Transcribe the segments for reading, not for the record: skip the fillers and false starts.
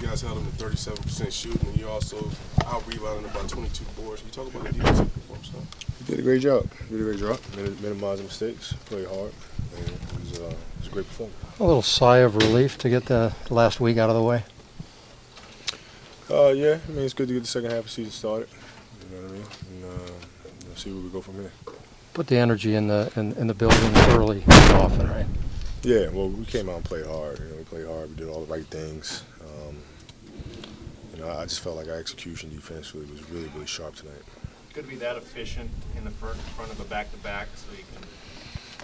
guys held them to 37% shooting, and you also out-rebounded about 22 boards. Can you talk about the defensive performance? He did a great job. Minimizing mistakes, played hard, and it was a great performance. A little sigh of relief to get the last week out of the way. Yeah, I mean, it's good to get the second half of the season started. You know what I mean? And we'll see where we go from here. Put the energy in the building early often, right? Yeah, well, we came out and played hard. You know, we played hard. We did all the right things. I just felt like our execution defensively was really, really sharp tonight. Good to be that efficient in the front of a back-to-back, so you can.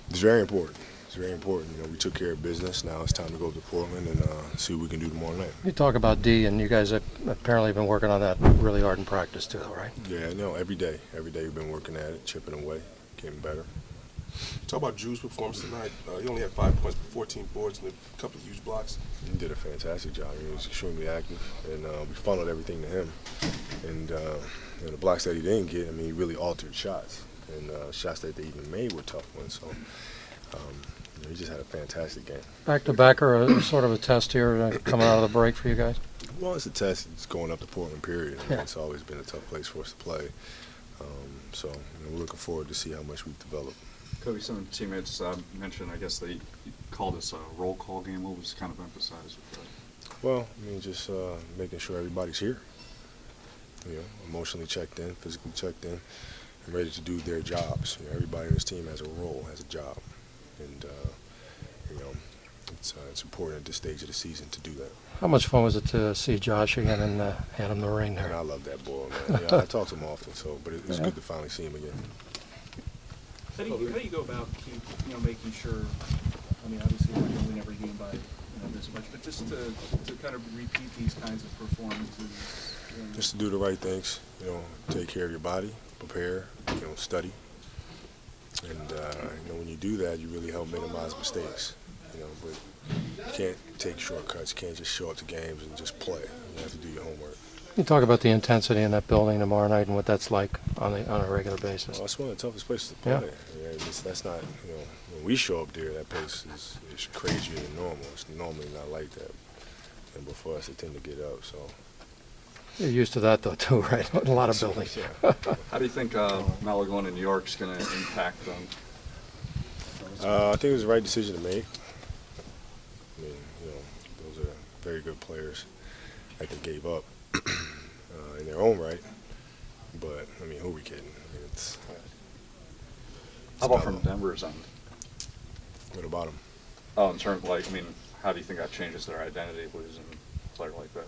It's very important. It's very important. You know, we took care of business. Now it's time to go up to Portland and see what we can do tomorrow night. You talk about D, and you guys have apparently been working on that really hard in practice too, right? Yeah, no, every day. Every day we've been working at it, chipping away, getting better. Talk about Drew's performance tonight. He only had 5 points, 14 boards, and a couple of huge blocks. He did a fantastic job. He was extremely active, and we funneled everything to him. And the blocks that he didn't get, I mean, he really altered shots. And shots that they even made were tough ones. So he just had a fantastic game. Back-to-back are a sort of a test here coming out of the break for you guys? Well, it's a test. It's going up to Portland, period. I mean, It's always been a tough place for us to play. So we're looking forward to see how much we've developed. Kobe, some teammates mentioned, I guess they called this a roll call game. What was kind of emphasized with that? Well, I mean, just making sure everybody's here. You know, emotionally checked in, physically checked in, and ready to do their jobs. You know, everybody in this team has a role, has a job, and it's important at this stage of the season to do that. How much fun was it to see Josh again and hand him the ring there? And I love that boy, man. I talk to him often, but it's good to finally see him again. How do you go about making sure? I mean, obviously we never do by this much, but just to kind of repeat these kinds of performances. Just to do the right things, take care of your body, prepare, study, and when you do that, you really help minimize mistakes. But you can't take shortcuts. You can't just show up to games and just play. You have to do your homework. You talk about the intensity in that building tomorrow night and what that's like on a regular basis. Well, it's one of the toughest places to play. Yeah. That's not, when we show up there, that pace is crazier than normal. It's normally not like that. But for us, they tend to get up. So you're used to that, though, too, right? A lot of buildings. Yeah. How do you think Melo going to New York is going to impact them? I think it was the right decision to make. I mean, those are very good players that they gave up in their own right. But, I mean, who are we kidding? I mean, it's how about from Denver's end? What about them? Oh, in terms of, how do you think that changes their identity, losing a player like that?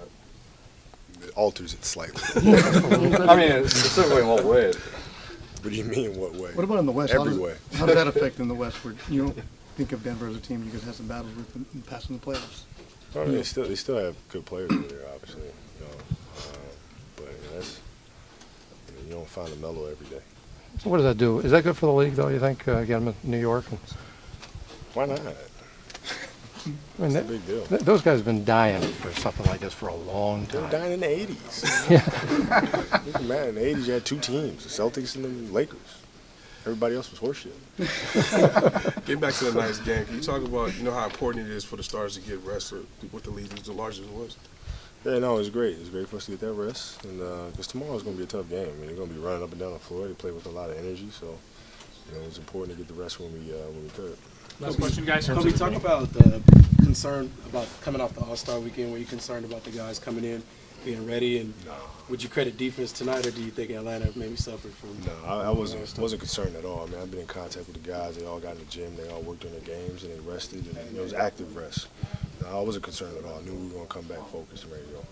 It alters it slightly. I mean, specifically in what way? What do you mean, in what way? What about in the West? Every way. How does that affect in the West, where you don't think of Denver as a team you guys have some battles with in the past in the playoffs? I mean, they still have good players over there, obviously. But you don't find a Melo every day. So what does that do? Is that good for the league, though, you think, get them in New York? Why not? I mean, It's a big deal. Those guys have been dying for something like this for a long They were time. dying in the 80s. Yeah. Man, in the 80s you had two teams, the Celtics and the Lakers. Everybody else was horseshit. Getting back to the night's game, can you talk about how important it is for the Stars to get rest, or what the lead is, the largest it was? Yeah, no, it was great. It was great for us to get that rest, and because tomorrow's going to be a tough game. I mean, they're going to be running up and down the floor. They play with a lot of energy, so it was important to get the rest when we could. Last question, guys. Kobe, talk about the concern about coming off the All-Star weekend. Were you concerned about the guys coming in, being ready, and would you credit defense tonight, or do you think Atlanta maybe suffered from? No, I wasn't concerned at all. I mean, I've been in contact with the guys. They all got in the gym. They all worked on their games, and they rested. And it was active rest. No, I wasn't concerned at all. I knew we were going to come back focused and ready to go.